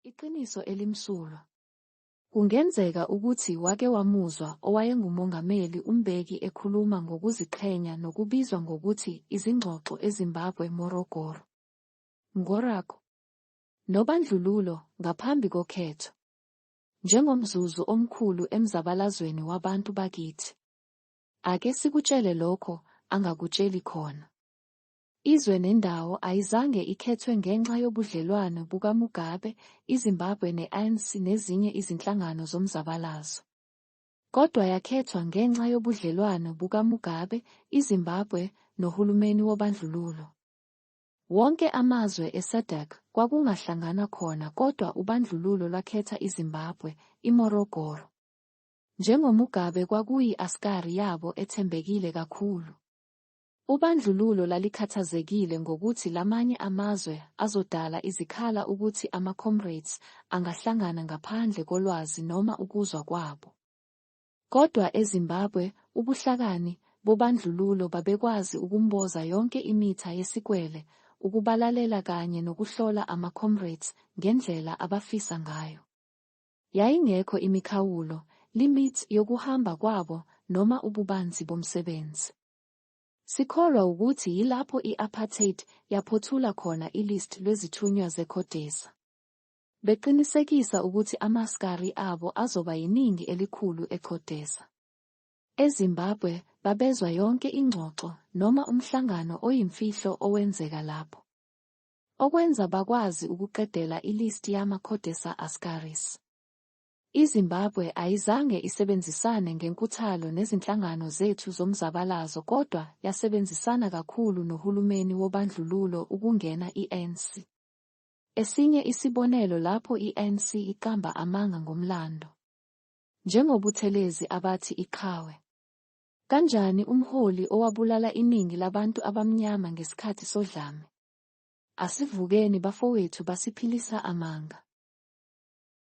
Iqiniso elimsulwa. Kungenzeka ukuthi wake wamuzwa owayengumongameli uMbeki ekhuluma ngokuziqhenya nokubizwa ngokuthi izingxoxo eZimbabwe Morogoro, Mgorogoro, nobandlululo ngaphambi kokhetho, njengomzuzu omkhulu emzabalazweni wabantu bakithi. Ake sikutshele lokho angakutsheli khona. Izwe nendawo ayizange ikhethwe ngenxa yobudlelwano bukaMugabe, iZimbabwe ne-ANC nezinye izinhlangano zomzabalazo. Kodwa yakhethwa ngenxa yobudlelwano bukaMugabe, iZimbabwe, nohulumeni wobandlululo. Wonke amazwe eSADC kwakungahlangana khona kodwa ubandlululo lwakhetha iZimbabwe, iMorogoro. NjengoMugabe kwakuyi-Askari yabo ethembekile kakhulu. Ubandlululo lalikhathazekile ngokuthi lamanye amazwe azodala izikhala ukuthi ama-comrades angahlangana ngaphandle kolwazi noma ukuzwa kwabo. Kodwa eZimbabwe, ubuhlakani bobandlululo babekwazi ukumboza yonke imitha yesikwele, ukubalalela kanye nokuhlola ama-comrades ngendlela abafisa ngayo. Yayingekho imikhawulo, limit yokuhamba kwabo noma ububanzi bomsebenzi. Sikholwa ukuthi yilapho i-Apartheid yaphothula khona ilist lwezithunywa ze-CODESA. Beqinisekisa ukuthi ama-Askari abo azoba yiningi elikhulu e-CODESA. EZimbabwe babezwa yonke ingxoxo noma umhlangano oyimfihlo owenzeka lapho. Okwenza bakwazi ukuqedela ilisti yama-CODESA Askaris. IZimbabwe ayizange isebenzisane ngenkuthalo nezinhlangano zethu zomzabalazo kodwa yasebenzisana kakhulu nohulumeni wobandlululo ukungena i-ANC. Esinye isibonelo lapho i-ANC iqamba amanga ngomlando. Njengobuthelezi abathi iqhawe. Kanjani umholi owabulala iningi labantu abamnyama ngesikhathi sodlame? Asivukeni bafowethu basiphilisa amanga.